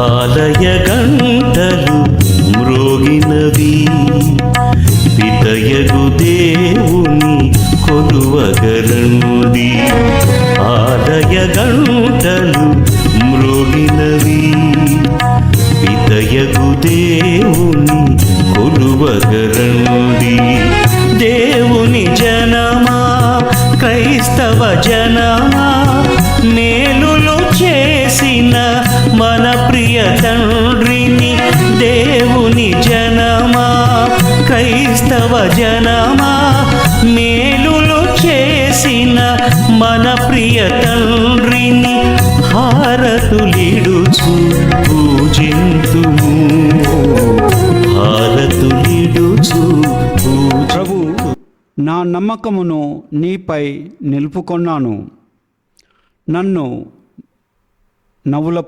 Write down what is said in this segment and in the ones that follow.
ఆలయ గంటలు మ్రోగినవి, పితయగు దేవుని కొలువగరండి. ఆలయ గంటలు మ్రోగినవి, పితయగు దేవుని కొలువగరండి. దేవుని జనమా, క్రైస్తవ జనమా, మేలులు చేసిన మన ప్రియ తండ్రిని. దేవుని జనమా, క్రైస్తవ జనమా, మేలులు చేసిన మన ప్రియ తండ్రిని హారతులిడుచు పూజింతుము, హారతులిడుచు. ప్రభు, నా నమ్మకమును నీపై నిలుపుకొన్నాను. నన్ను నవ్వుల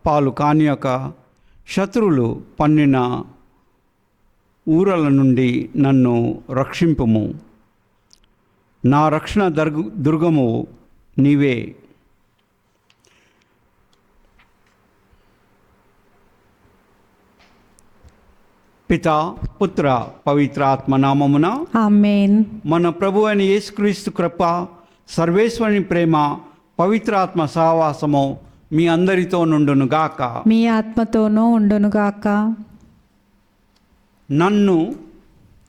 పాలు కానియక శత్రువులు పన్నిన ఊరల నుండి నన్ను రక్షింపుము. నా రక్షణ దుర్గము నీవే. పితా, పుత్ర, పవిత్ర ఆత్మ నామమున ఆమేన్. మన ప్రభు అయిన యేసుక్రీస్తు కృప, సర్వేశ్వరుని ప్రేమ, పవిత్రాత్మ సహవాసము మీ అందరితో నుండునుగాక. మీ ఆత్మతోనూ ఉండునుగాక.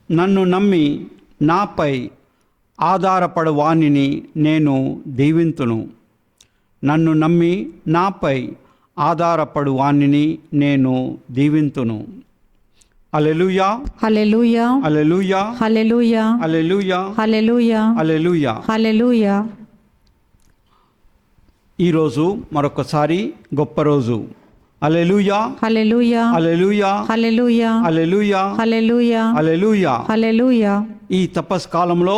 నన్ను నమ్మి నాపై ఆధారపడు వానిని నేను దీవింతును. నన్ను నమ్మి నాపై ఆధారపడు వానిని నేను దీవింతును. హల్లెలూయా, హల్లెలూయా, హల్లెలూయా, హల్లెలూయా, హల్లెలూయా, హల్లెలూయా, హల్లెలూయా, హల్లెలూయా. ఈరోజు మరొకసారి గొప్ప రోజు. హల్లెలూయా, హల్లెలూయా, హల్లెలూయా, హల్లెలూయా, హల్లెలూయా, హల్లెలూయా, హల్లెలూయా. హల్లెలూయా. ఈ తపస్కాలంలో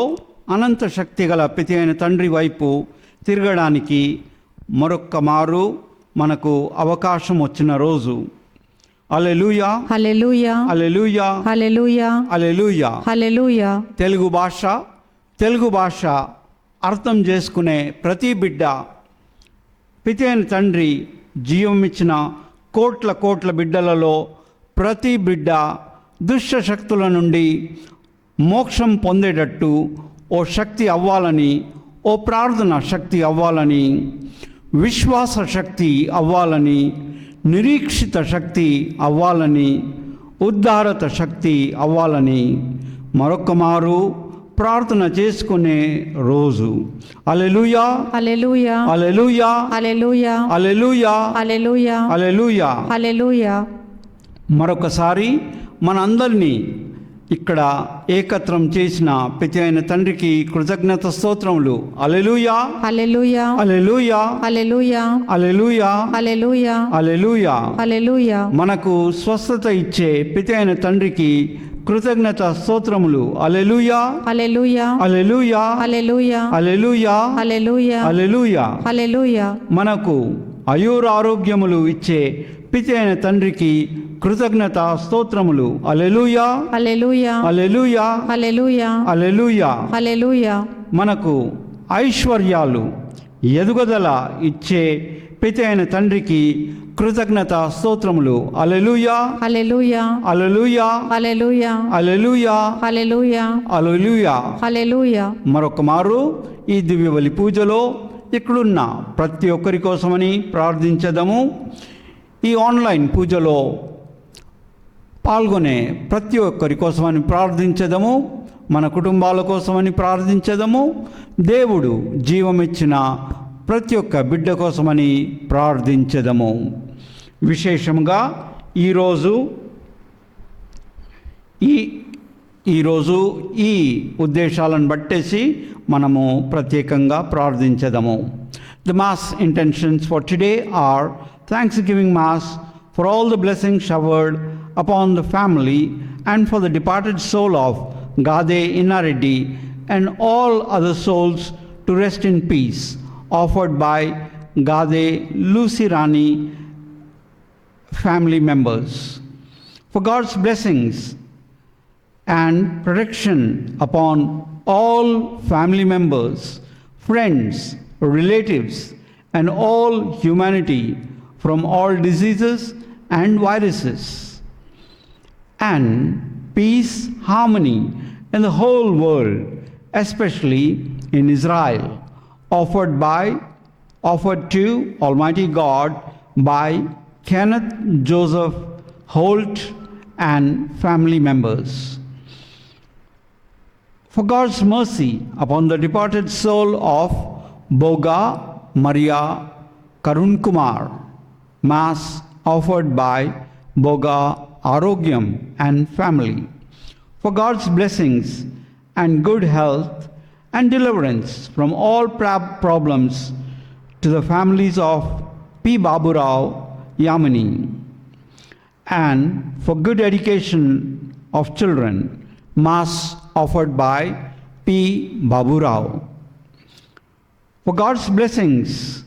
అనంత శక్తి గల పితి అయిన తండ్రి వైపు తిరగడానికి మరొక్క మారు మనకు అవకాశం వచ్చిన రోజు. హల్లెలూయా, హల్లెలూయా, హల్లెలూయా, హల్లెలూయా, హల్లెలూయా. హల్లెలూయా. తెలుగు భాష అర్థం చేసుకునే ప్రతి బిడ్డ పితి అయిన తండ్రి జీవమిచ్చిన కోట్ల బిడ్డలలో ప్రతి బిడ్డ దుష్ట శక్తుల నుండి మోక్షం పొందేటట్టు ఓ శక్తి అవ్వాలని, ఓ ప్రార్థన శక్తి అవ్వాలని, విశ్వాస శక్తి అవ్వాలని, నిరీక్షిత శక్తి అవ్వాలని, ఉద్ధారత శక్తి అవ్వాలని మరొక మారు ప్రార్థన చేసుకునే రోజు. హల్లెలూయా, హల్లెలూయా, హల్లెలూయా, హల్లెలూయా, హల్లెలూయా, హల్లెలూయా, హల్లెలూయా. హల్లెలూయా. మరొకసారి మనందరినీ ఇక్కడ ఏకత్రం చేసిన పితి అయిన తండ్రికి కృతజ్ఞత స్తోత్రములు. హల్లెలూయా, హల్లెలూయా, హల్లెలూయా, హల్లెలూయా, హల్లెలూయా, హల్లెలూయా, హల్లెలూయా. హల్లెలూయా. మనకు స్వస్థత ఇచ్చే పితి అయిన తండ్రికి కృతజ్ఞత స్తోత్రములు. హల్లెలూయా, హల్లెలూయా, హల్లెలూయా, హల్లెలూయా, హల్లెలూయా, హల్లెలూయా, హల్లెలూయా. హల్లెలూయా. మనకు ఆరోగ్యములు ఇచ్చే పితి అయిన తండ్రికి కృతజ్ఞత స్తోత్రములు. హల్లెలూయా, హల్లెలూయా, హల్లెలూయా, హల్లెలూయా, హల్లెలూయా. హల్లెలూయా. మనకు ఐశ్వర్యాలు, ఎదుగుదల ఇచ్చే పితి అయిన తండ్రికి కృతజ్ఞత స్తోత్రములు. హల్లెలూయా, హల్లెలూయా, హల్లెలూయా, హల్లెలూయా, హల్లెలూయా, హల్లెలూయా, హల్లెలూయా. హల్లెలూయా. మరొక మారు ఈ దివ్యబలి పూజలో ఇక్కడున్న ప్రతి ఒక్కరి కోసమని ప్రార్థించదము. ఈ ఆన్లైన్ పూజలో పాల్గొనే ప్రతి ఒక్కరి కోసమని ప్రార్థించదము. మన కుటుంబాల కోసమని ప్రార్థించదము. దేవుడు జీవమిచ్చిన ప్రతి ఒక్క బిడ్డ కోసమని ప్రార్థించదము. విశేషంగా ఈరోజు ఈ ఉద్దేశాలను బట్టేసి మనము ప్రత్యేకంగా ప్రార్థించదము. The Mass intentions for today are Thanksgiving Mass for all the blessings showered upon the family and for the departed soul of Gade Innareddy and all other souls to rest in peace, offered by Gade Lucy Rani family members. For God's blessings and protection upon all family members, friends, relatives, and all humanity from all diseases and viruses, and peace, harmony in the whole world, especially in Israel, offered to Almighty God by Kenneth Joseph Holt and family members. For God's mercy upon the departed soul of Boga Maria Karun Kumar, Mass offered by Boga Arogyam and family. For God's blessings and good health and deliverance from all problems to the families of P. Babu Rao Yamini, and for good education of children, Mass offered by P. Babu Rao. For God's blessings,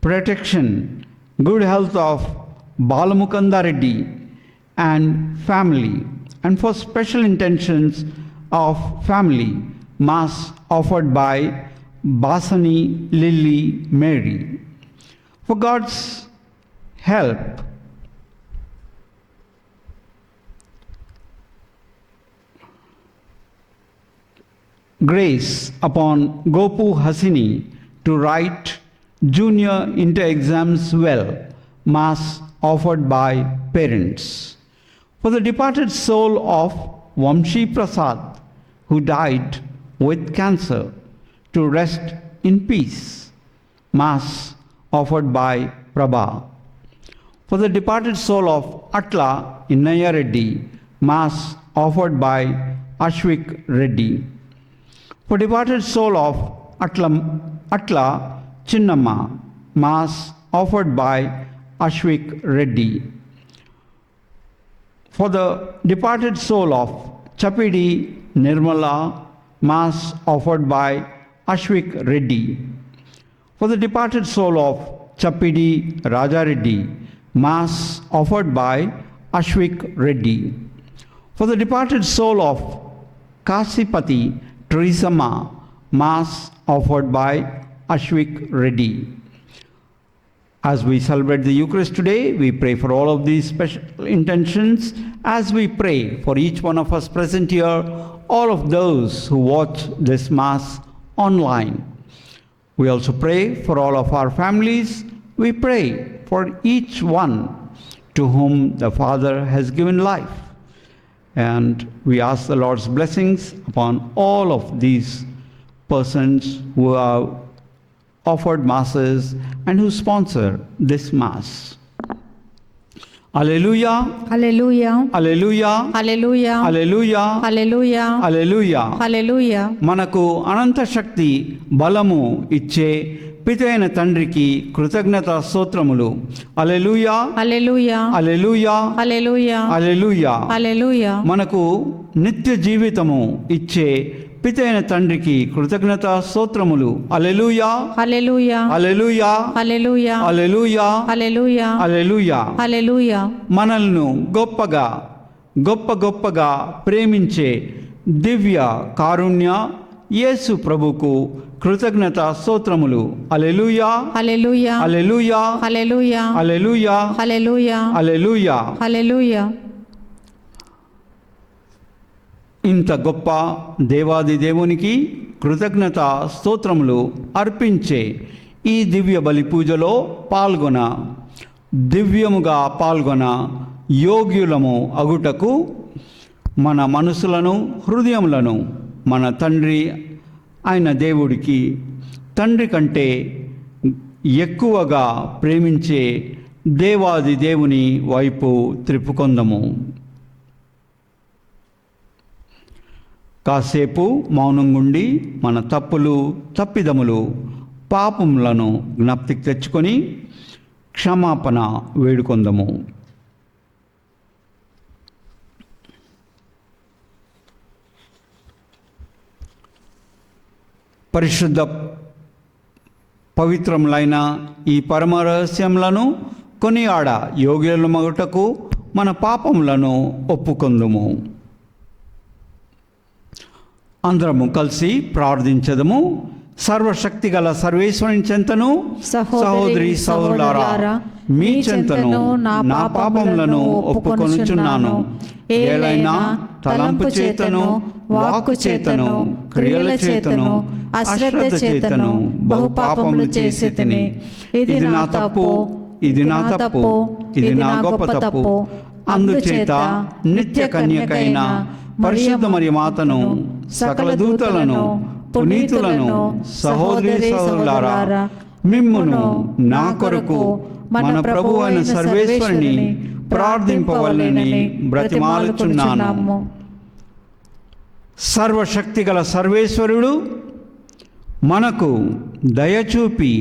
protection, good health of Balamukanda Reddy and family, and for special intentions of family, Mass offered by Basani Lily Mary. For God's help, grace upon Gopu Hasini to write junior inter exams well, Mass offered by parents. For the departed soul of Vamshi Prasad, who died with cancer, to rest in peace, Mass offered by Prabha. For the departed soul of Atla Innaya Reddy, Mass offered by Ashwik Reddy. For departed soul of Atla Chinnamma, Mass offered by Ashwik Reddy. For the departed soul of Chapidi Nirmala, Mass offered by Ashwik Reddy. For the departed soul of Chapidi Raja Reddy, Mass offered by Ashwik Reddy. For the departed soul of Kasipati Teresa Ma, Mass offered by Ashwik Reddy. As we celebrate the Eucharist today, we pray for all of these special intentions. As we pray for each one of us present here, all of those who watch this Mass online. We also pray for all of our families. We pray for each one to whom the Father has given life. And we ask the Lord's blessings upon all of these persons who have offered Masses and who sponsor this Mass. Alleluia, Hallelujah. Alleluia, Hallelujah. Alleluia, Hallelujah. Alleluia. Hallelujah. మనకు అనంత శక్తి బలము ఇచ్చే పితైన తండ్రికి కృతజ్ఞత స్తోత్రములు. హల్లెలూయా, Hallelujah. హల్లెలూయా, Hallelujah. హల్లెలూయా. Hallelujah. మనకు నిత్య జీవితము ఇచ్చే పితైన తండ్రికి కృతజ్ఞత స్తోత్రములు. హల్లెలూయా, Hallelujah. హల్లెలూయా, Hallelujah. హల్లెలూయా, Hallelujah. హల్లెలూయా. Hallelujah. మనల్ని గొప్పగా ప్రేమించే దివ్య కారుణ్య యేసు ప్రభుకు కృతజ్ఞత స్తోత్రములు. హల్లెలూయా, Hallelujah. హల్లెలూయా, Hallelujah. హల్లెలూయా, Hallelujah. హల్లెలూయా. Hallelujah. ఇంత గొప్ప దేవాది దేవునికి కృతజ్ఞత స్తోత్రములు అర్పించే ఈ దివ్య బలి పూజలో దివ్యముగా పాల్గొన యోగ్యులము అగుటకు మన మనసులను హృదయములను మన తండ్రి అయిన దేవుడికి తండ్రి కంటే ఎక్కువగా ప్రేమించే దేవాది దేవుని వైపు త్రిప్పుకొందము. కాసేపు మౌనంగుండి మన తప్పులు, తప్పిదములు, పాపములను జ్ఞప్తికి తెచ్చుకొని క్షమాపణ వేడుకొందము. పరిశుద్ధ పవిత్రములైన ఈ పరమ రహస్యములను కొనియాడ యోగ్యుల మగుటకు మన పాపములను ఒప్పుకొందుము. అందరము కలిసి ప్రార్థించదము. సర్వశక్తి గల సర్వేశ్వరుని చెంతను, సహోదరి సహోదరులారా, మీ చెంతను నా పాపములను ఒప్పుకొనుచున్నాను. ఏలైనా తలంపు చేతను, వాక్కు చేతను, క్రియల చేతను, అశ్రద్ధ చేతను బహుపాపములు చేసి తిని. ఇది నా తప్పు, ఇది నా తప్పు, ఇది నా గొప్ప తప్పు. అందుచేత నిత్య కన్యకైన పరిశుద్ధ మరియ మాతను, సకల దూతలను, పునీతులను, సహోదరి సహోదరులారా, మిమ్మును నా కొరకు మన ప్రభు అయిన సర్వేశ్వరుని ప్రార్థింపవలెనని బ్రతిమాలుచున్నాను. సర్వశక్తి గల సర్వేశ్వరుడు మనకు దయచూపి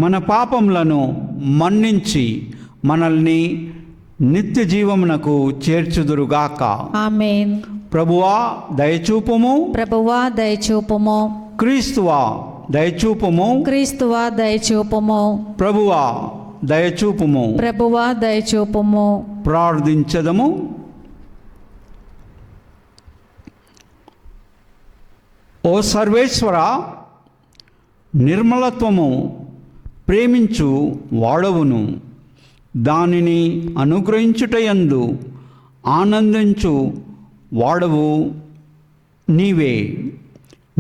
మన పాపములను మన్నించి మనల్ని నిత్య జీవమునకు చేర్చుదురుగాక. ఆమేన్. ప్రభువా దయచూపుము, ప్రభువా దయచూపుము, క్రీస్తువా దయచూపుము, క్రీస్తువా దయచూపుము, ప్రభువా దయచూపుము. ప్రభువా దయచూపుము. ప్రార్థించదము. ఓ సర్వేశ్వర, నిర్మలత్వము ప్రేమించు వాడవును, దానిని అనుగ్రహించుటయందు ఆనందించు వాడవు నీవే.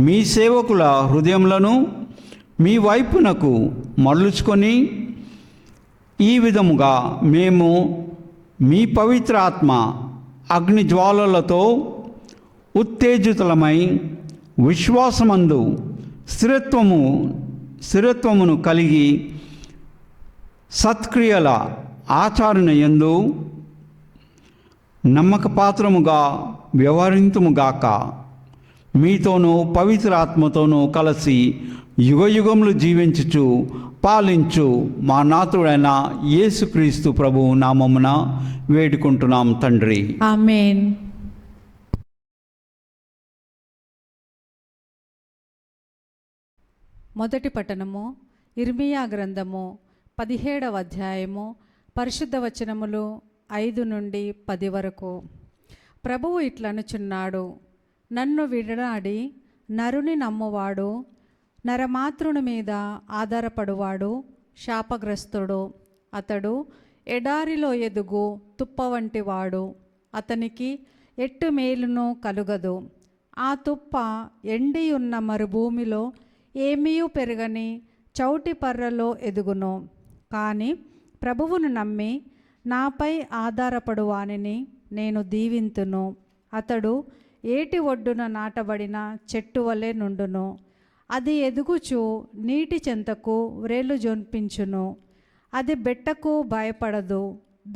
మీ సేవకుల హృదయములను మీ వైపునకు మరలుచుకొని ఈ విధముగా మేము మీ పవిత్ర ఆత్మ అగ్ని జ్వాలలతో ఉత్తేజితులమై విశ్వాసమందు స్థిరత్వమును కలిగి సత్క్రియల ఆచరణ యందు నమ్మకపాత్రముగా వ్యవహరింతుముగాక. మీతోనూ పవిత్ర ఆత్మతోనూ కలిసి యుగయుగములు జీవించుచు పాలించు మా నాథుడైన యేసుక్రీస్తు ప్రభువు నామమున వేడుకుంటున్నాం తండ్రి. ఆమేన్. మొదటి పట్టణము ఇర్మియా గ్రంథము 17వ అధ్యాయము పరిశుద్ధ వచనములు 5 నుండి 10 వరకు. ప్రభువు ఇట్లనుచున్నాడు, నన్ను విడనాడి నరుని నమ్మువాడు, నరమాతృని మీద ఆధారపడువాడు శాపగ్రస్తుడు. అతడు ఎడారిలో ఎదుగు తుప్ప వంటివాడు, అతనికి ఎట్టు మేలును కలుగదు. ఆ తుప్ప ఎండి ఉన్న మరుభూమిలో ఏమీయూ పెరగని చౌటి పర్రలో ఎదుగును. కానీ ప్రభువును నమ్మి నాపై ఆధారపడువానిని నేను దీవింతును. అతడు ఏటి ఒడ్డున నాటబడిన చెట్టు వలె నుండును. అది ఎదుగుచు నీటి చెంతకు వ్రేలు జొంపించును. అది బెట్టకు భయపడదు,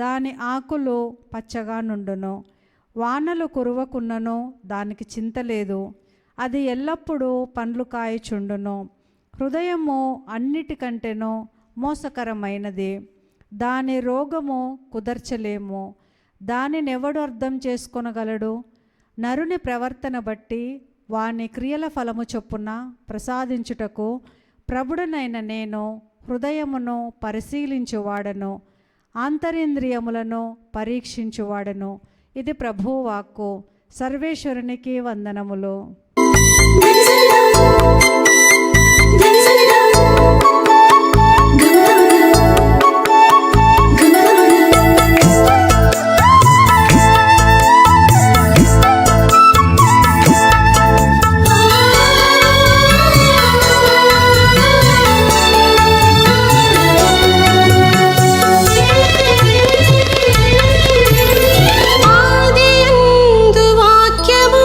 దాని ఆకులు పచ్చగా నుండును. వానలు కురవకున్నను దానికి చింతలేదు, అది ఎల్లప్పుడూ పండ్లు కాయచుండును. హృదయము అన్నిటికంటేనూ మోసకరమైనది, దాని రోగము కుదర్చలేము. దానినెవడు అర్థం చేసుకొనగలడు? నరుని ప్రవర్తన బట్టి వాని క్రియల ఫలము చొప్పున ప్రసాదించుటకు ప్రభుడనైన నేను హృదయమును పరిశీలించువాడను, ఆంతరింద్రియములను పరీక్షించువాడను. ఇది ప్రభువు వాక్కు. సర్వేశ్వరునికి వందనములు. ఆదియందు వాక్యము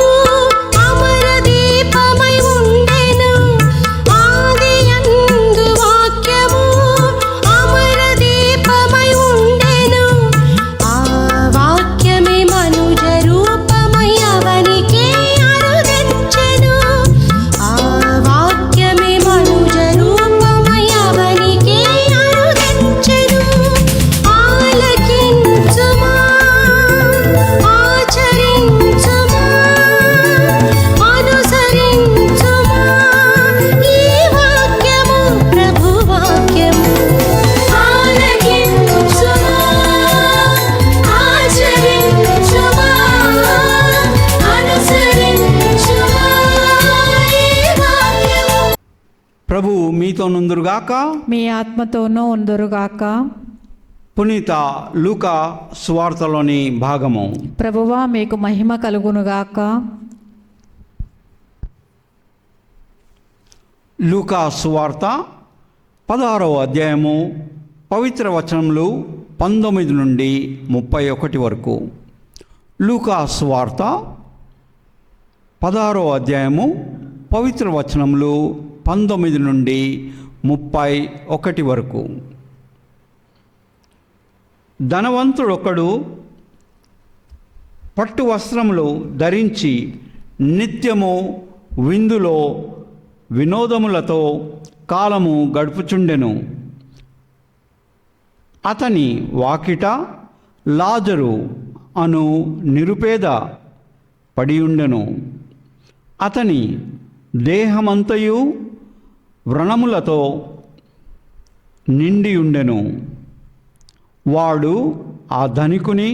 అమర దీపమై ఉందురుగాక. మీ ఆత్మతోనూ ఉందురుగాక. పునీత లూకా సువార్తలోని భాగము. ప్రభువా మీకు మహిమ కలుగునుగాక. లూకా సువార్త 16వ అధ్యాయము పవిత్ర వచనములు 19 నుండి 31 వరకు. లూకా సువార్త 16వ అధ్యాయము పవిత్ర వచనములు 19 నుండి 31 వరకు. ధనవంతుడొకడు పట్టు వస్త్రములు ధరించి నిత్యము విందులో వినోదములతో కాలము గడుపుచుండెను. అతని వాకిట లాజరు అను నిరుపేద పడియుండెను. అతని దేహమంతయు వ్రణములతో నిండియుండెను. వాడు ఆ ధనికుని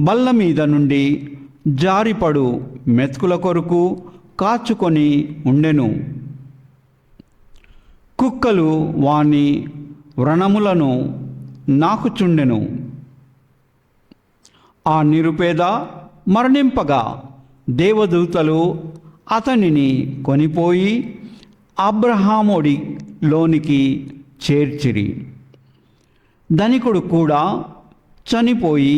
బల్ల మీద నుండి జారిపడు మెతుకుల కొరకు కాచుకొని ఉండెను. కుక్కలు వాని వ్రణములను నాకుచుండెను. ఆ నిరుపేద మరణింపగా దేవదూతలు అతనిని కొనిపోయి అబ్రహాముడిలోనికి చేర్చిరి. ధనికుడు కూడా చనిపోయి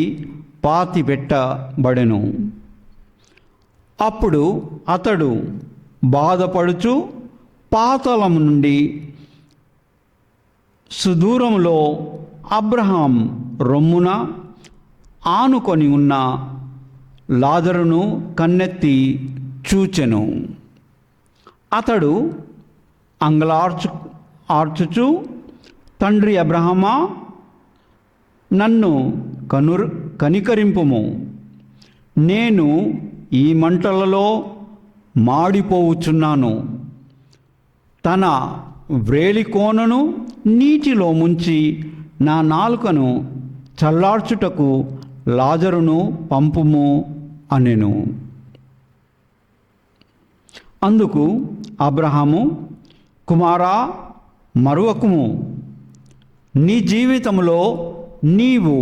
పాతిపెట్టబడెను. అప్పుడు అతడు బాధపడుచు పాతాళం నుండి సుదూరంలో అబ్రహాం రొమ్మున ఆనుకొని ఉన్న లాజరును కన్నెత్తి చూచెను. అతడు ఆర్చుచు, తండ్రి అబ్రహామా, నన్ను కనికరింపుము. నేను ఈ మంటలలో మాడిపోవుచున్నాను. తన వ్రేలికోనను నీటిలో ముంచి నా నాలుకను చల్లార్చుటకు లాజరును పంపుము అనెను. అందుకు అబ్రహాము, కుమారా, మరువకుము. నీ జీవితంలో నీవు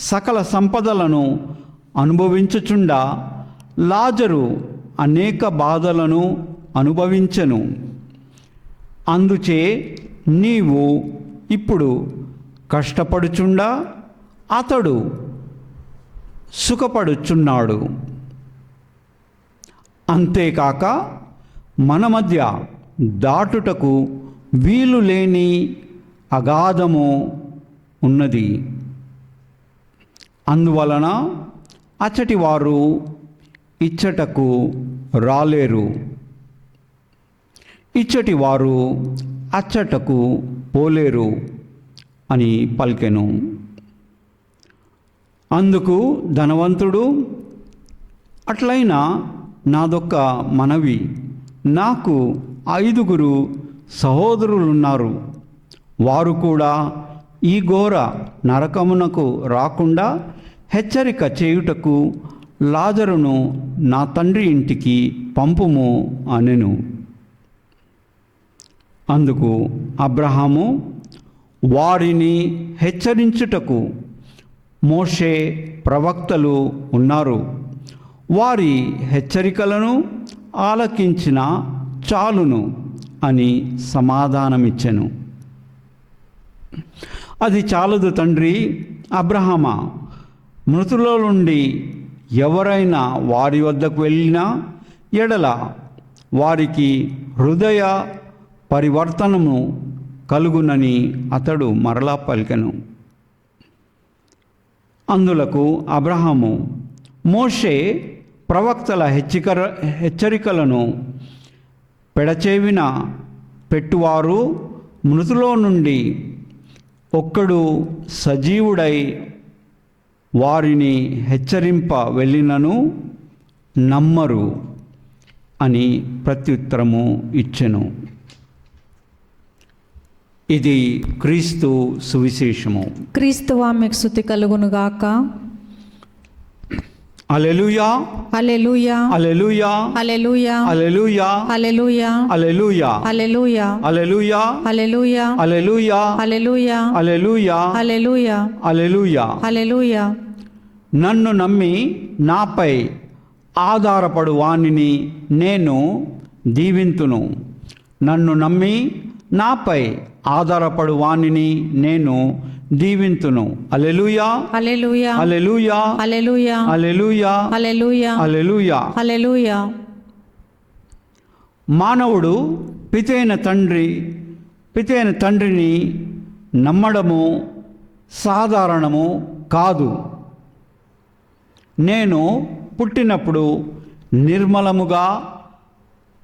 సకల సంపదలను అనుభవించుచుండా లాజరు అనేక బాధలను అనుభవించెను. అందుచే నీవు ఇప్పుడు కష్టపడుచుండా అతడు సుఖపడుచున్నాడు. అంతేకాక మన మధ్య దాటుటకు వీలు లేని అగాధము ఉన్నది. అందువలన అచ్చటి వారు ఇచ్చటకు రాలేరు, ఇచ్చటి వారు అచ్చటకు పోలేరు అని పలికెను. అందుకు ధనవంతుడు, అట్లయినా నాదొక్క మనవి. నాకు 5 సహోదరులున్నారు. వారు కూడా ఈ ఘోర నరకమునకు రాకుండా హెచ్చరిక చేయుటకు లాజరును నా తండ్రి ఇంటికి పంపుము అనెను. అందుకు అబ్రహాము, వారిని హెచ్చరించుటకు మోషే ప్రవక్తలు ఉన్నారు. వారి హెచ్చరికలను ఆలకించిన చాలును అని సమాధానమిచ్చెను. అది చాలదు తండ్రి అబ్రహామా, మృతుల నుండి ఎవరైనా వారి వద్దకు వెళ్ళినా ఎడల వారికి హృదయ పరివర్తనము కలుగునని అతడు మరలా పలికెను. అందులకు అబ్రహాము, మోషే ప్రవక్తల హెచ్చరికలను పెడచెవిన పెట్టువారు మృతులో నుండి ఒక్కడు సజీవుడై వారిని హెచ్చరింప వెళ్ళినను నమ్మరు అని ప్రత్యుత్తరము ఇచ్చెను. ఇది క్రీస్తు సువిశేషము. క్రీస్తువా మీకు స్తుతి కలుగునుగాక. హల్లెలూయా, హల్లెలూయా, హల్లెలూయా, హల్లెలూయా, హల్లెలూయా, హల్లెలూయా, హల్లెలూయా, హల్లెలూయా, హల్లెలూయా, హల్లెలూయా, హల్లెలూయా, హల్లెలూయా, హల్లెలూయా, హల్లెలూయా, హల్లెలూయా. హల్లెలూయా. నన్ను నమ్మి నాపై ఆధారపడు వానిని నేను దీవింతును. నన్ను నమ్మి నాపై ఆధారపడు వానిని నేను దీవింతును. హల్లెలూయా, హల్లెలూయా, హల్లెలూయా, హల్లెలూయా, హల్లెలూయా, హల్లెలూయా, హల్లెలూయా. హల్లెలూయా. మానవుడు పితైన తండ్రిని నమ్మడము సాధారణము కాదు. నేను పుట్టినప్పుడు నిర్మలముగా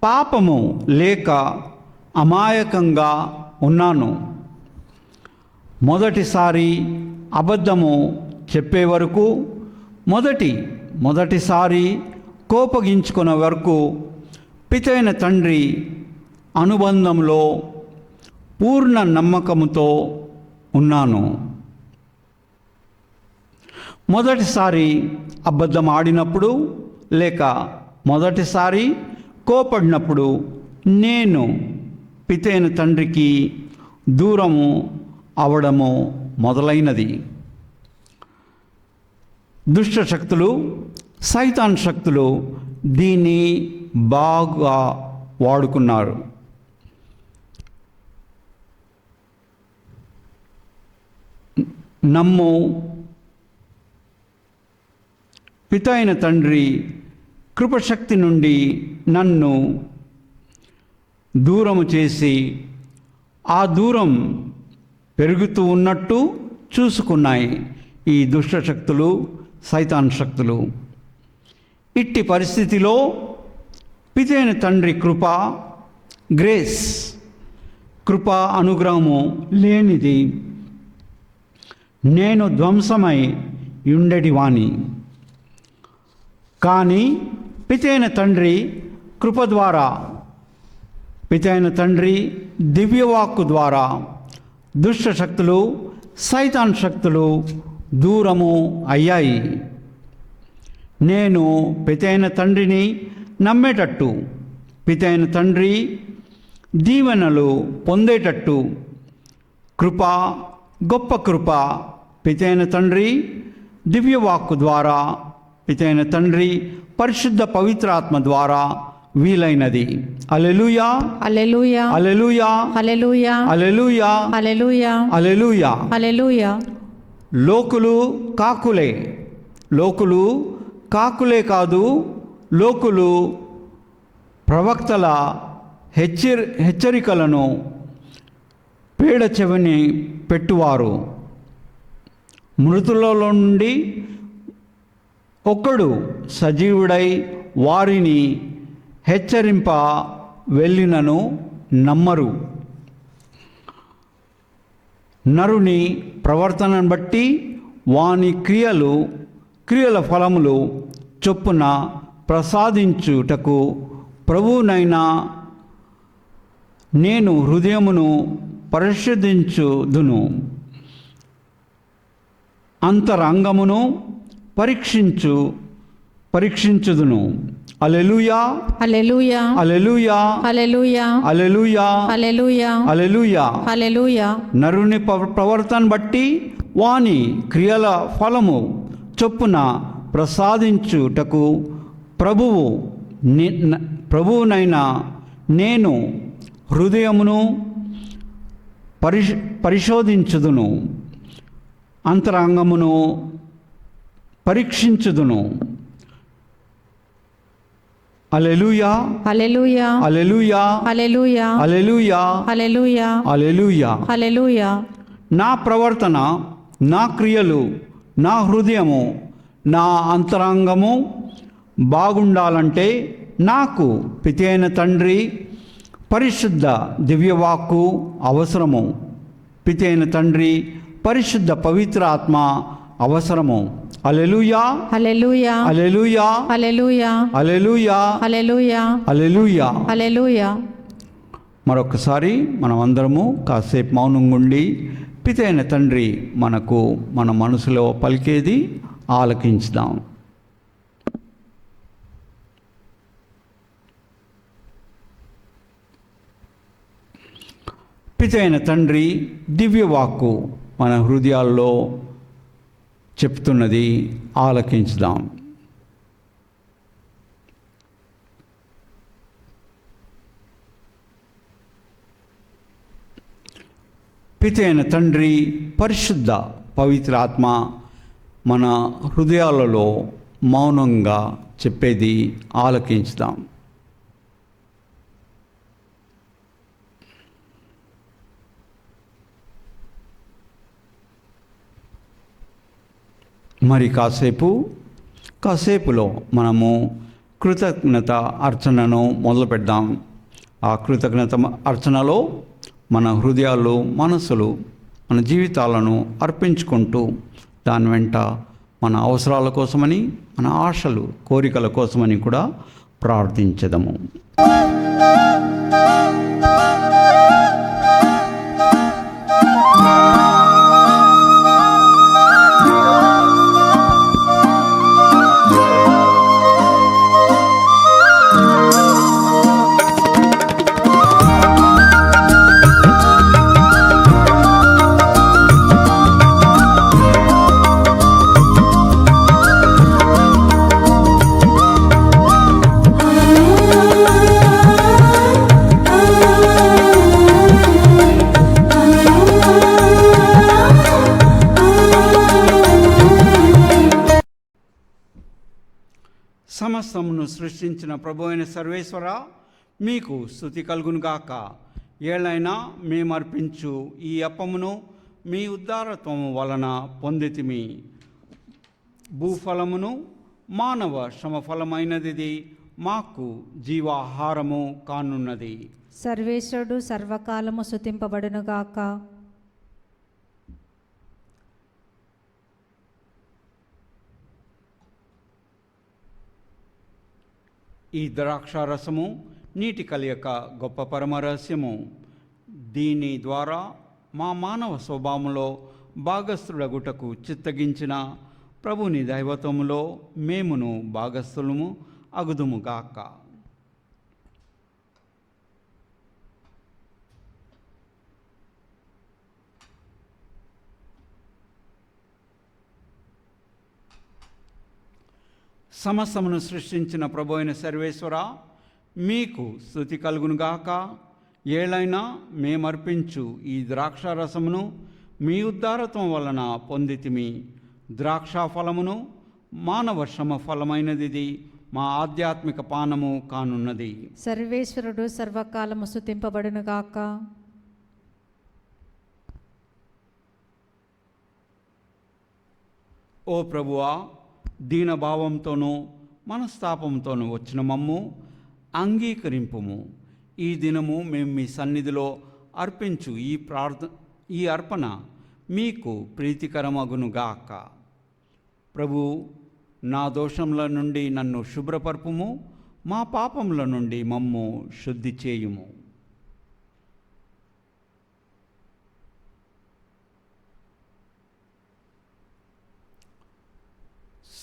పాపము లేక అమాయకంగా ఉన్నాను. మొదటిసారి అబద్ధము చెప్పే వరకు, మొదటిసారి కోపగించుకునే వరకు పితైన తండ్రి అనుబంధంలో పూర్ణ నమ్మకముతో ఉన్నాను. మొదటిసారి అబద్ధం ఆడినప్పుడు లేక మొదటిసారి కోపడినప్పుడు నేను పితైన తండ్రికి దూరము అవడము మొదలైనది. దుష్ట శక్తులు, సైతాన్ శక్తులు దీన్ని బాగా వాడుకున్నారు. నమ్ము పితైన తండ్రి కృపశక్తి నుండి నన్ను దూరము చేసి ఆ దూరం పెరుగుతూ ఉన్నట్టు చూసుకున్నాయి ఈ దుష్టశక్తులు, సైతాన్ శక్తులు. ఇట్టి పరిస్థితిలో పితైన తండ్రి గ్రేస్, కృప అనుగ్రహము లేనిది నేను ధ్వంసమై ఉండేటివాణి. కానీ పితైన తండ్రి కృప ద్వారా, పితైన తండ్రి దివ్యవాక్కు ద్వారా దుష్ట శక్తులు, సైతాన్ శక్తులు దూరము అయ్యాయి. నేను పితైన తండ్రిని నమ్మేటట్టు, పితైన తండ్రి దీవెనలు పొందేటట్టు గొప్ప కృప పితైన తండ్రి దివ్యవాక్కు ద్వారా, పితైన తండ్రి పరిశుద్ధ పవిత్రాత్మ ద్వారా వీలైనది. హల్లెలూయా, హల్లెలూయా, హల్లెలూయా, హల్లెలూయా, హల్లెలూయా, హల్లెలూయా, హల్లెలూయా. హల్లెలూయా. లోకులు కాకులే కాదు, లోకులు ప్రవక్తల హెచ్చరికలను పేడ చెవిని పెట్టువారు. మృతులలో నుండి ఒక్కడు సజీవుడై వారిని హెచ్చరింప వెళ్ళినను నమ్మరు. నరుని ప్రవర్తనను బట్టి వాని క్రియల ఫలములు చొప్పున ప్రసాదించుటకు ప్రభువునైనా నేను హృదయమును పరిశోధించుదును, అంతరంగమును పరీక్షించుదును. హల్లెలూయా, హల్లెలూయా, హల్లెలూయా, హల్లెలూయా, హల్లెలూయా, హల్లెలూయా, హల్లెలూయా. హల్లెలూయా. నరుని ప్రవర్తన బట్టి వాని క్రియల ఫలము చొప్పున ప్రసాదించుటకు ప్రభువునైనా నేను హృదయమును పరిశోధించుదును, అంతరంగమును పరీక్షించుదును. హల్లెలూయా, హల్లెలూయా, హల్లెలూయా, హల్లెలూయా, హల్లెలూయా, హల్లెలూయా, హల్లెలూయా. హల్లెలూయా. నా ప్రవర్తన, నా క్రియలు, నా హృదయము, నా అంతరంగము బాగుండాలంటే నాకు పితైన తండ్రి పరిశుద్ధ దివ్యవాక్కు అవసరము. పితైన తండ్రి పరిశుద్ధ పవిత్ర ఆత్మ అవసరము. హల్లెలూయా, హల్లెలూయా, హల్లెలూయా, హల్లెలూయా, హల్లెలూయా, హల్లెలూయా, హల్లెలూయా. హల్లెలూయా. మరొకసారి మనం అందరము కాసేపు మౌనంగా ఉండి పితైన తండ్రి మన మనసులో పలికేది ఆలకించుదాం. పిత అయిన తండ్రి దివ్యవాక్కు మన హృదయాల్లో చెప్తున్నది, ఆలకించుదాం. పిత అయిన తండ్రి, పరిశుద్ధ పవిత్రాత్మ మన హృదయాలలో మౌనంగా చెప్పేది ఆలకించుదాం. మరి కాసేపులో మనము కృతజ్ఞత అర్చనను మొదలు పెడదాం. ఆ కృతజ్ఞత అర్చనలో మన హృదయాలు, మనసులు, మన జీవితాలను అర్పించుకుంటూ దాని వెంట మన అవసరాల కోసమని, మన ఆశలు, కోరికల కోసమని కూడా ప్రార్థించదము. సమస్తమును సృష్టించిన ప్రభు అయిన సర్వేశ్వర, మీకు స్తుతి కలుగునుగాక. ఏళ్ళైనా మేము అర్పించు ఈ అప్పమును మీ ఉద్ధారత్వము వలన పొందితిమి. భూఫలమును మానవ శ్రమఫలమైనది మాకు జీవాహారము కానున్నది. సర్వేశ్వరుడు సర్వకాలము స్తుతింపబడునుగాక. ఈ ద్రాక్షారసము నీటి కలియక గొప్ప పరమరహస్యము. దీని ద్వారా మా మానవ స్వభావంలో భాగస్థుడగుటకు చిత్తగించిన ప్రభుని దైవత్వములో మేమును భాగస్థులము అగుదుముగాక. సమస్తమును సృష్టించిన ప్రభు అయిన సర్వేశ్వర, మీకు స్తుతి కలుగునుగాక. ఏళ్ళైనా మేమర్పించు ఈ ద్రాక్షారసమును మీ ఉద్ధారత్వం వలన పొందితిమి. ద్రాక్షాఫలమును మానవ శ్రమ ఫలమైనది మా ఆధ్యాత్మిక పానము కానున్నది. సర్వేశ్వరుడు సర్వకాలము స్తుతింపబడునుగాక. ఓ ప్రభువా, దీనభావంతోనూ మనస్తాపంతోనూ వచ్చిన మమ్ము అంగీకరింపుము. ఈ దినము మేము మీ సన్నిధిలో అర్పించు ఈ అర్పణ మీకు ప్రీతికరమగునుగాక. ప్రభు, నా దోషముల నుండి నన్ను శుభ్రపరపుము, మా పాపముల నుండి మమ్ము శుద్ధి చేయుము.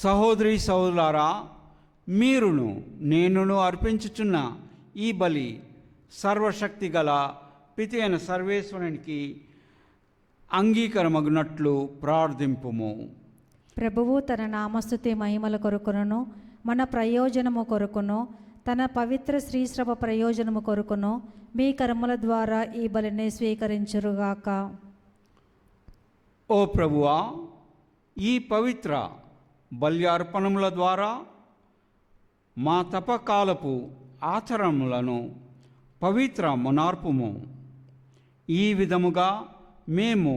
సహోదరి సహోదరులారా, మీరును నేనును అర్పించుచున్న ఈ బలి సర్వశక్తి గల పితి అయిన సర్వేశ్వరునికి అంగీకారమగునట్లు ప్రార్థింపుము. ప్రభువు తన నామస్తుతి మహిమల కొరకును, మన ప్రయోజనము కొరకును, తన పవిత్ర శ్రీశ్రవ ప్రయోజనము కొరకును మీ కర్మల ద్వారా ఈ బలిని స్వీకరించురుగాక. ఓ ప్రభువా, ఈ పవిత్ర బల్యార్పణముల ద్వారా మా తపకాలపు ఆచరణములను పవిత్ర మొనార్పుము. ఈ విధముగా మేము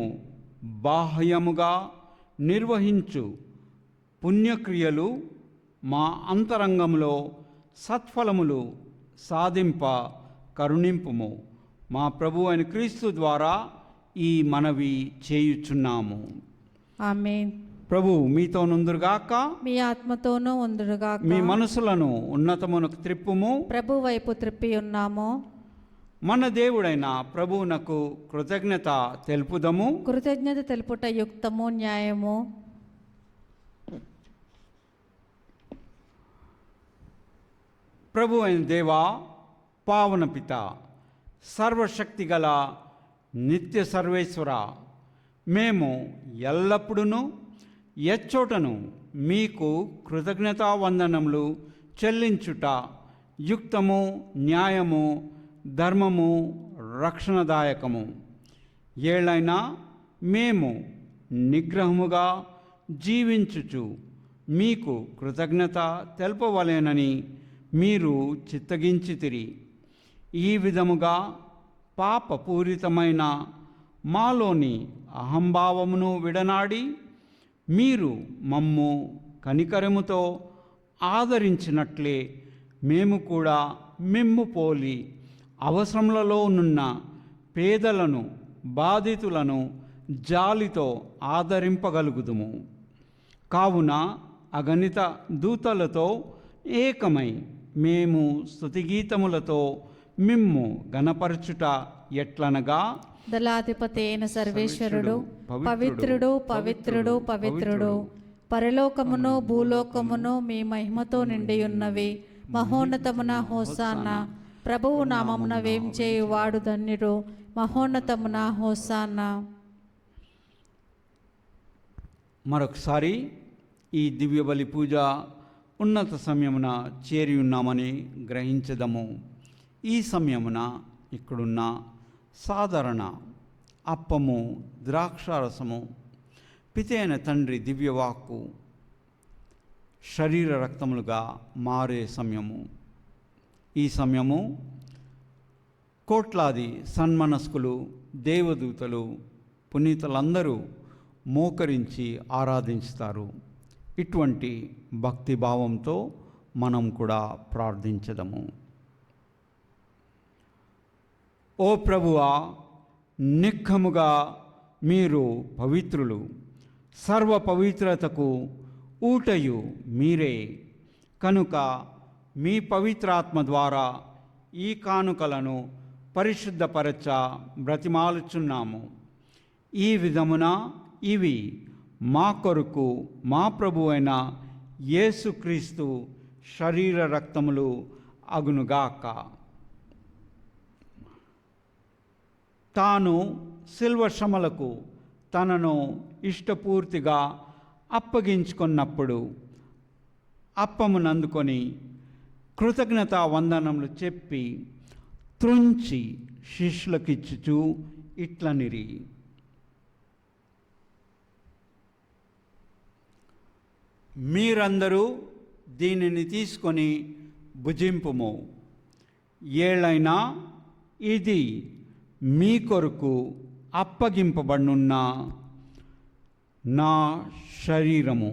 బాహ్యముగా నిర్వహించు పుణ్యక్రియలు మా అంతరంగంలో సత్ఫలములు సాధింప కరుణింపుము. మా ప్రభు అయిన క్రీస్తు ద్వారా ఈ మనవి చేయుచున్నాము. ఆమేన్. ప్రభు మీతో నుందురుగాక. మీ ఆత్మతోనూ ఉందురుగాక. మీ మనసులను ఉన్నతమునకు త్రిప్పుము. ప్రభు వైపు త్రిప్పి ఉన్నాము. మన దేవుడైన ప్రభువునకు కృతజ్ఞత తెలుపుదము. కృతజ్ఞత తెలుపుట యుక్తము, న్యాయము. ప్రభు అయిన దేవా, పావన పిత, సర్వశక్తి గల నిత్య సర్వేశ్వర, మేము ఎల్లప్పుడూ ఎచ్చోటను మీకు కృతజ్ఞతావందనములు చెల్లించుట యుక్తము, న్యాయము, ధర్మము, రక్షణదాయకము. ఏలైనా మేము నిగ్రహముగా జీవించుచు మీకు కృతజ్ఞత తెలుపవలెనని మీరు చిత్తగించితిరి. ఈ విధముగా పాపపూరితమైన మాలోని అహంభావమును విడనాడి మీరు మమ్ము కనికరముతో ఆదరించినట్లే మేము కూడా మిమ్ము పోలి అవసరములలో నున్న పేదలను, బాధితులను జాలితో ఆదరింపగలుగుదుము. కావున అగణిత దూతలతో ఏకమై మేము స్తుతిగీతములతో మిమ్ము గణపరచుట ఎట్లనగా, దళాధిపతి అయిన సర్వేశ్వరుడు పవిత్రుడు, పవిత్రుడు, పవిత్రుడు, పరలోకమును భూలోకమును మీ మహిమతో నిండి ఉన్నవి. మహోన్నతమున హోసాన్న. ప్రభువు నామమున వేంచేయువాడు ధన్యుడు. మహోన్నతమున హోసాన్న. మరొకసారి ఈ దివ్య బలి పూజ ఉన్నత సమయమున చేరి ఉన్నామని గ్రహించదము. ఈ సమయమున ఇక్కడున్న సాధారణ అప్పము, ద్రాక్షారసము, పితైన తండ్రి దివ్యవాక్కు శరీర రక్తములుగా మారే సమయము. ఈ సమయము కోట్లాది సన్మనస్కులు, దేవదూతలు, పునీతులందరూ మోకరించి ఆరాధించుతారు. ఇటువంటి భక్తిభావంతో మనం కూడా ప్రార్థించదము. ఓ ప్రభువా, నిఖముగా మీరు పవిత్రులు, సర్వ పవిత్రతకు ఊటయు మీరే. కనుక మీ పవిత్రాత్మ ద్వారా ఈ కానుకలను పరిశుద్ధపరచ బ్రతిమాలుచున్నాము. ఈ విధమున ఇవి మా కొరకు మా ప్రభువైన యేసుక్రీస్తు శరీర రక్తములు అగునుగాక. తాను శిల్వ శ్రమలకు తనను ఇష్టపూర్తిగా అప్పగించుకున్నప్పుడు అప్పమునందుకొని కృతజ్ఞతా వందనములు చెప్పి త్రుంచి శిష్యులకిచ్చుచు ఇట్లనిరి, మీరందరూ దీనిని తీసుకొని భుజింపుము. ఏలైనా ఇది మీ కొరకు అప్పగింపబడినున్న నా శరీరము.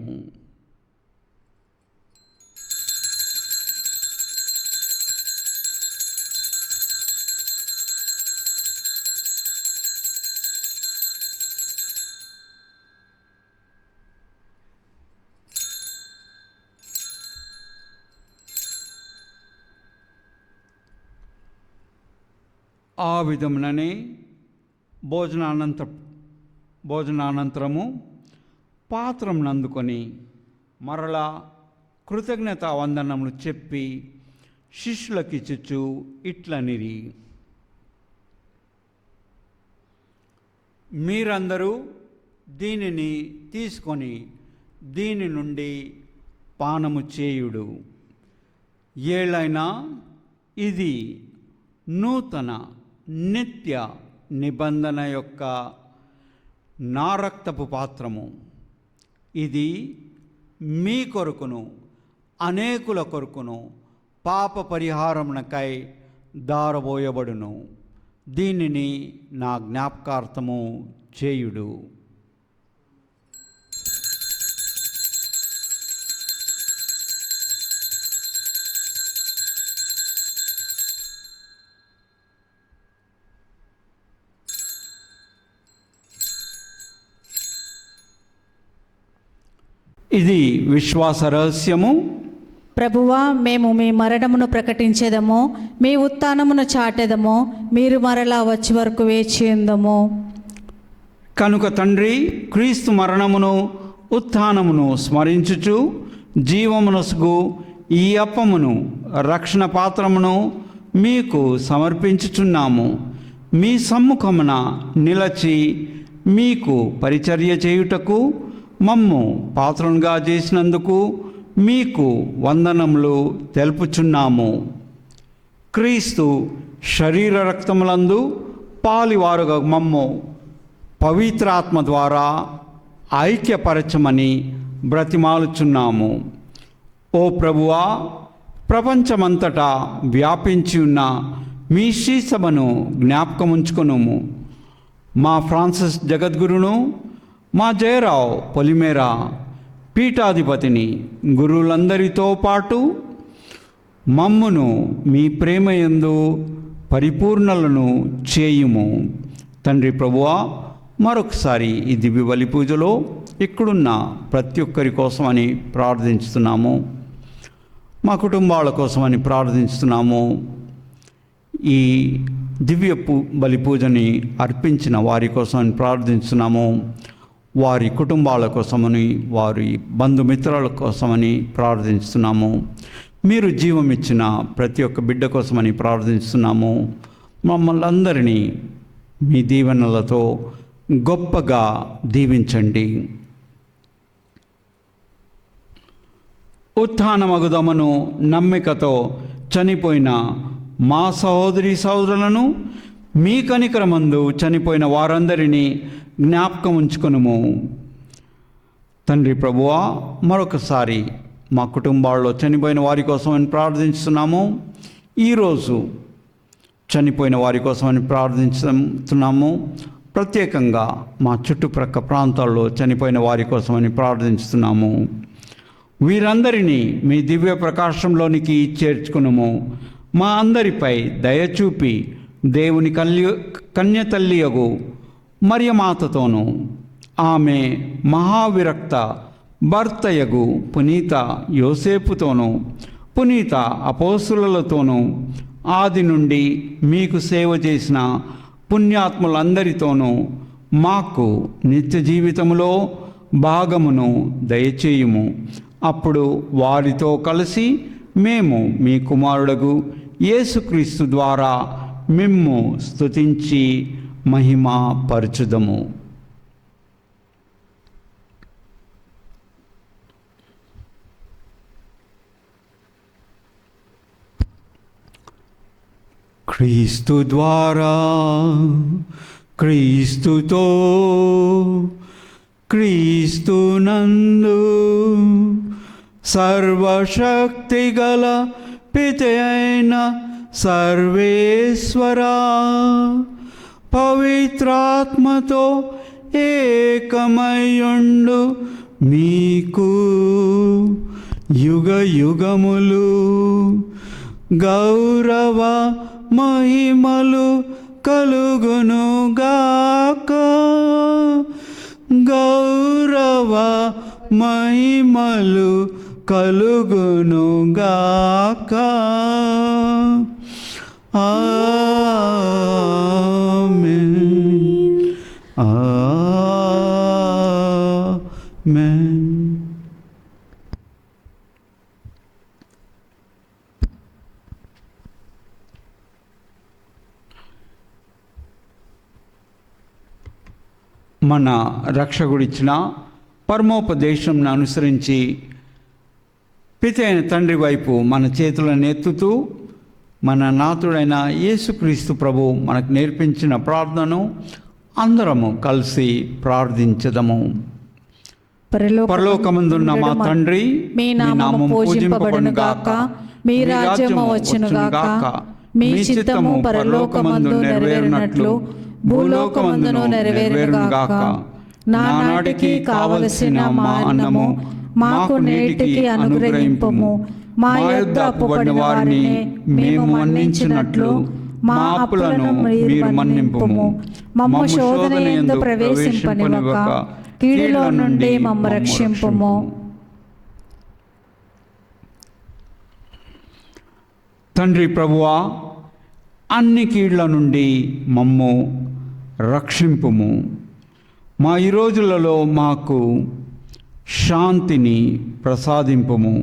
ఆ విధముననే భోజనానంతరము పాత్రమును అందుకొని మరలా కృతజ్ఞతా వందనములు చెప్పి శిష్యులకిచ్చుచు ఇట్లనిరి, మీరందరూ దీనిని తీసుకొని దీని నుండి పానము చేయుడు. ఏలైనా ఇది నూతన నిత్య నిబంధన యొక్క నా రక్తపు పాత్రము. ఇది మీ కొరకును అనేకుల కొరకును పాప పరిహారమునకై దారబోయబడును. దీనిని నా జ్ఞాపకార్థము చేయుడు. ఇది విశ్వాస రహస్యము. ప్రభువా, మేము మీ మరణమును ప్రకటించేదము, మీ ఉత్థానమును చాటెదము, మీరు మరలా వచ్చే వరకు వేచి ఉందము. కనుక తండ్రి, క్రీస్తు మరణమును ఉత్థానమును స్మరించుచు జీవమునసుగు ఈ అప్పమును రక్షణ పాత్రమును మీకు సమర్పించుచున్నాము. మీ సమ్ముఖమున నిలచి మీకు పరిచర్య చేయుటకు మమ్ము పాత్రలుగా చేసినందుకు మీకు వందనములు తెలుపుచున్నాము. క్రీస్తు శరీర రక్తములందు పాలివారుగా మమ్ము పవిత్రాత్మ ద్వారా ఐక్యపరచమని బ్రతిమాలుచున్నాము. ఓ ప్రభువా, ప్రపంచమంతటా వ్యాపించి ఉన్న మీ శ్రీసభను జ్ఞాపకముంచుకొనుము. మా ఫ్రాన్సిస్ జగద్గురును, మా జయరావు పొలిమేరా పీఠాధిపతిని, గురువులందరితో పాటు మమ్మును మీ ప్రేమయందు పరిపూర్ణలను చేయుము. తండ్రి ప్రభువా, మరొకసారి ఈ దివ్య బలి పూజలో ఇక్కడున్న ప్రతి ఒక్కరి కోసమని ప్రార్థించుతున్నాము. మా కుటుంబాల కోసమని ప్రార్థించుతున్నాము. ఈ దివ్య బలి పూజని అర్పించిన వారి కోసమని ప్రార్థించున్నాము. వారి కుటుంబాల కోసమని, వారి బంధుమిత్రుల కోసమని ప్రార్థిస్తున్నాము. మీరు జీవం ఇచ్చిన ప్రతి ఒక్క బిడ్డ కోసమని ప్రార్థిస్తున్నాము. మమ్మల్ని అందరినీ మీ దీవెనలతో గొప్పగా దీవించండి. ఉత్థానమగుదమను నమ్మికతో చనిపోయిన మా సహోదరి సహోదరులను, మీ కనికరమందు చనిపోయిన వారందరినీ జ్ఞాపకం ఉంచుకొనుము. తండ్రి ప్రభువా, మరొకసారి మా కుటుంబాల్లో చనిపోయిన వారి కోసమని ప్రార్థిస్తున్నాము. ఈరోజు చనిపోయిన వారి కోసమని ప్రార్థిస్తున్నాము. ప్రత్యేకంగా మా చుట్టుప్రక్క ప్రాంతాల్లో చనిపోయిన వారి కోసమని ప్రార్థిస్తున్నాము. వీరందరినీ మీ దివ్య ప్రకాశంలోనికి చేర్చుకునుము. మా అందరిపై దయచూపి దేవుని కన్యతల్లియగు మరియమాతతోనూ, ఆమె మహావిరక్త భర్తయగు పునీత యోసేపుతోనూ, పునీత అపోస్తులతోనూ, ఆది నుండి మీకు సేవ చేసిన పుణ్యాత్ములందరితోనూ మాకు నిత్య జీవితంలో భాగమును దయచేయుము. అప్పుడు వారితో కలిసి మేము మీ కుమారుడగు యేసుక్రీస్తు ద్వారా మిమ్ము స్తుతించి మహిమ పరచుదము. క్రీస్తు ద్వారా, క్రీస్తుతో, క్రీస్తునందు సర్వశక్తిగల పిత అయిన సర్వేశ్వరా, పవిత్రాత్మతో ఏకమయుండు మీకు యుగ యుగములు గౌరవ మహిమలు కలుగునుగాక. గౌరవ మహిమలు కలుగునుగాక. ఆమేన్. ఆమేన్. మన రక్షకుడిచ్చిన పరమోపదేశంను అనుసరించి పిత అయిన తండ్రి వైపు మన చేతులను ఎత్తుతూ మన నాథుడైన యేసుక్రీస్తు ప్రభు మనకు నేర్పించిన ప్రార్థనను అందరము కలిసి ప్రార్థించదము. పరలోకమందున్న మా తండ్రి, మీ నామము పూజింపబడును గాక, మీ రాజ్యము వచ్చును గాక, మీ చిత్తము పరలోకమందు నెరవేరునట్లు భూలోకమందును నెరవేరును గాక. నానాటికి కావలసిన మా అన్నము మాకు నేటికి అనుగ్రహింపుము. మా యొద్ద అప్పుపడిన వారిని మేము మన్నించినట్లు మా అప్పులను మీరు మన్నింపుము. మమ్ము శోధన యందు ప్రవేశింపనివ్వక కీడులో నుండి మమ్ము రక్షింపుము. తండ్రి ప్రభువా, అన్ని కీళ్ల నుండి మమ్ము రక్షింపుము. మా ఈ రోజులలో మాకు శాంతిని ప్రసాదింపుము.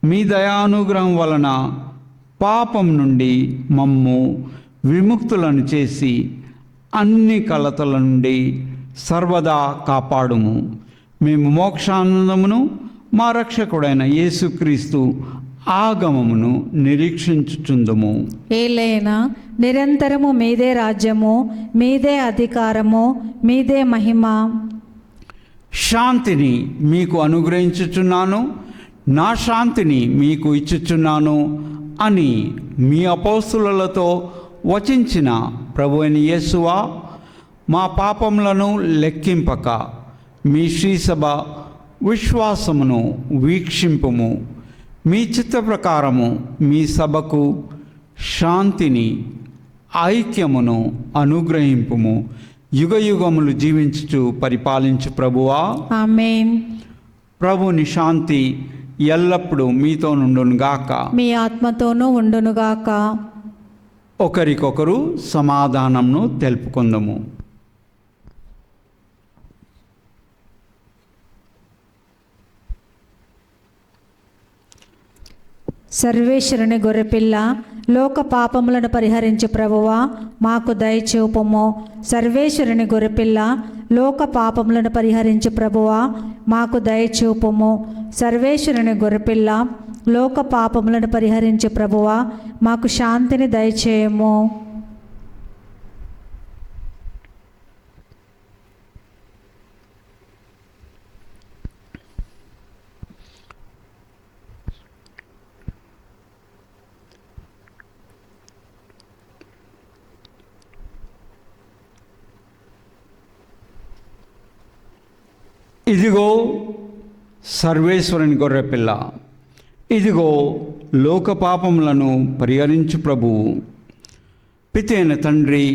మీ దయానుగ్రహం వలన పాపం నుండి మమ్ము విముక్తులను చేసి అన్ని కలతల నుండి సర్వదా కాపాడుము. మేము మోక్షానందమును మా రక్షకుడైన యేసుక్రీస్తు ఆగమమును నిరీక్షించుచుందుము. ఏలైనా నిరంతరము మీదే రాజ్యము, మీదే అధికారము, మీదే మహిమ. శాంతిని మీకు అనుగ్రహించుచున్నాను, నా శాంతిని మీకు ఇచ్చుచున్నాను అని మీ అపోస్తులతో వచించిన ప్రభువైన యేసువా, మా పాపములను లెక్కింపక మీ శ్రీసభ విశ్వాసమును వీక్షింపుము. మీ చిత్త ప్రకారము మీ సభకు శాంతిని ఐక్యమును అనుగ్రహింపుము. యుగ యుగములు జీవించుచు పరిపాలించు ప్రభువా, ఆమేన్. ప్రభుని శాంతి ఎల్లప్పుడూ మీతో నుండునుగాక. మీ ఆత్మతోనూ ఉండునుగాక. ఒకరికొకరు సమాధానంను తెలుపుకుందాము. సర్వేశ్వరుని గొర్రెపిల్ల, లోక పాపములను పరిహరించు ప్రభువా, మాకు దయచూపుము. సర్వేశ్వరుని గొర్రెపిల్ల, లోక పాపములను పరిహరించు ప్రభువా, మాకు దయచూపుము. సర్వేశ్వరుని గొర్రెపిల్ల, లోక పాపములను పరిహరించు ప్రభువా, మాకు శాంతిని దయచేయము. ఇదిగో సర్వేశ్వరుని గొర్రెపిల్ల, ఇదిగో లోక పాపములను పరిహరించు ప్రభువు. పితైన తండ్రి,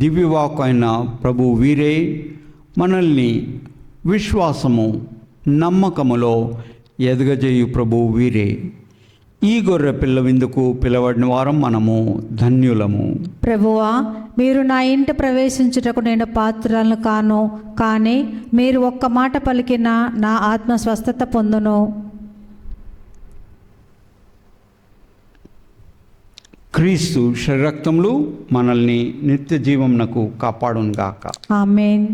దివ్యవాక్కు అయిన ప్రభు వీరే మనల్ని విశ్వాసము నమ్మకములో ఎదగజేయు ప్రభు వీరే. ఈ గొర్రె పిల్ల విందుకు పిలవడిన వారం మనము ధన్యులము. ప్రభువా, మీరు నా ఇంట ప్రవేశించుటకు నేను పాత్రలను కాను, కానీ మీరు ఒక్క మాట పలికిన నా ఆత్మ స్వస్థత పొందును. క్రీస్తు శరీరక్తములు మనల్ని నిత్య జీవమునకు కాపాడునుగాక. ఆమేన్.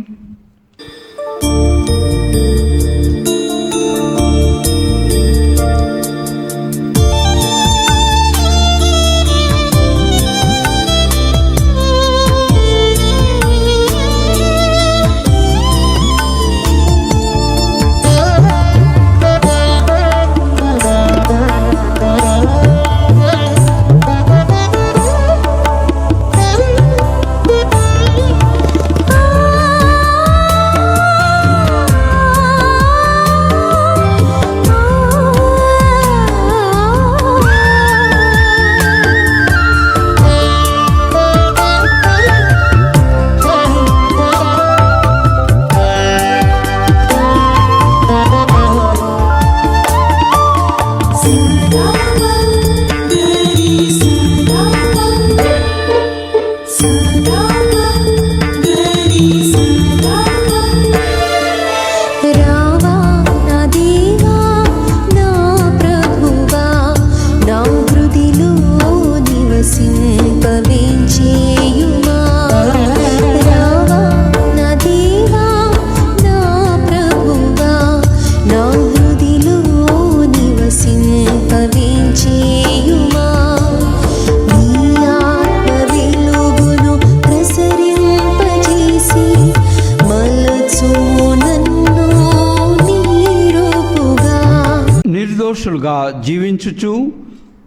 నిర్దోషులుగా జీవించుచు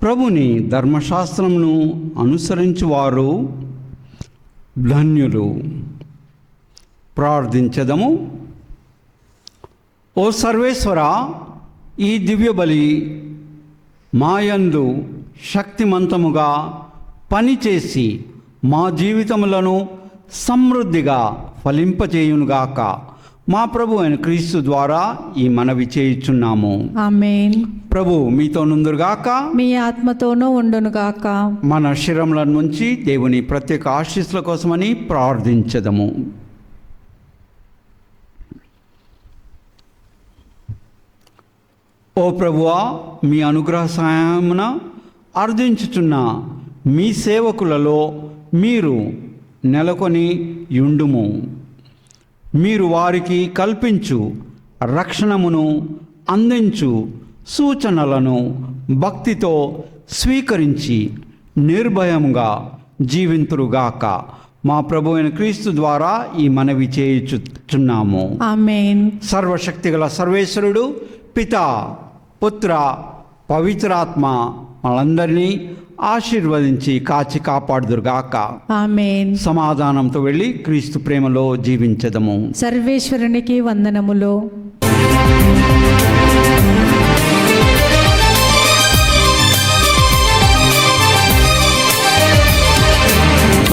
ప్రభుని ధర్మశాస్త్రమును అనుసరించువారు ధన్యులు. ప్రార్థించదము. ఓ సర్వేశ్వర, ఈ దివ్య బలి మాయందు శక్తిమంతముగా పనిచేసి మా జీవితములను సమృద్ధిగా ఫలింపచేయునుగాక. మా ప్రభు అయిన క్రీస్తు ద్వారా ఈ మనవి చేయుచున్నాము. ఆమేన్. ప్రభు మీతో నుందురుగాక, మీ ఆత్మతోనూ ఉండునుగాక. మన శరీరముల నుంచి దేవుని ప్రత్యేక ఆశీస్సుల కోసమని ప్రార్థించదము. ఓ ప్రభువా, మీ అనుగ్రహ సహాయమున అర్థించుచున్న మీ సేవకులలో మీరు నెలకొని యుండుము. మీరు వారికి కల్పించు రక్షణమును అందించు సూచనలను భక్తితో స్వీకరించి నిర్భయంగా జీవింతురుగాక. మా ప్రభు అయిన క్రీస్తు ద్వారా ఈ మనవి చేయుచున్నాము. ఆమేన్. సర్వశక్తిగల సర్వేశ్వరుడు పితా, పుత్ర, పవిత్రాత్మ వాళ్ళందరినీ ఆశీర్వదించి కాచి కాపాడుదురుగాక. ఆమేన్. సమాధానంతో వెళ్ళి క్రీస్తు ప్రేమలో జీవించదము. సర్వేశ్వరునికి వందనములు.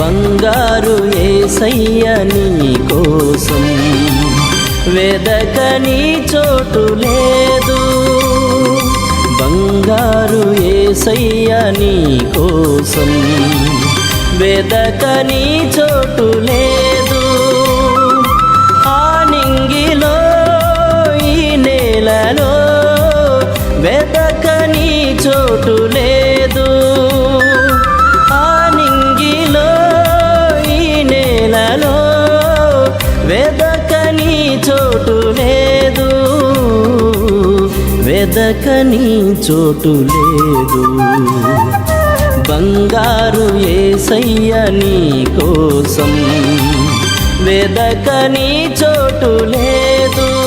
బంగారు యేసయ్య నీ కోసం వెదకని చోటు లేదు. బంగారు యేసయ్య నీ కోసం వెదకని చోటు లేదు. ఆ నింగిలో ఈ నేలలో వెదకని చోటు లేదు. వెదకని చోటు లేదు, వెదకని చోటు లేదు. బంగారు యేసయ్య నీ కోసం వెదకని చోటు లేదు.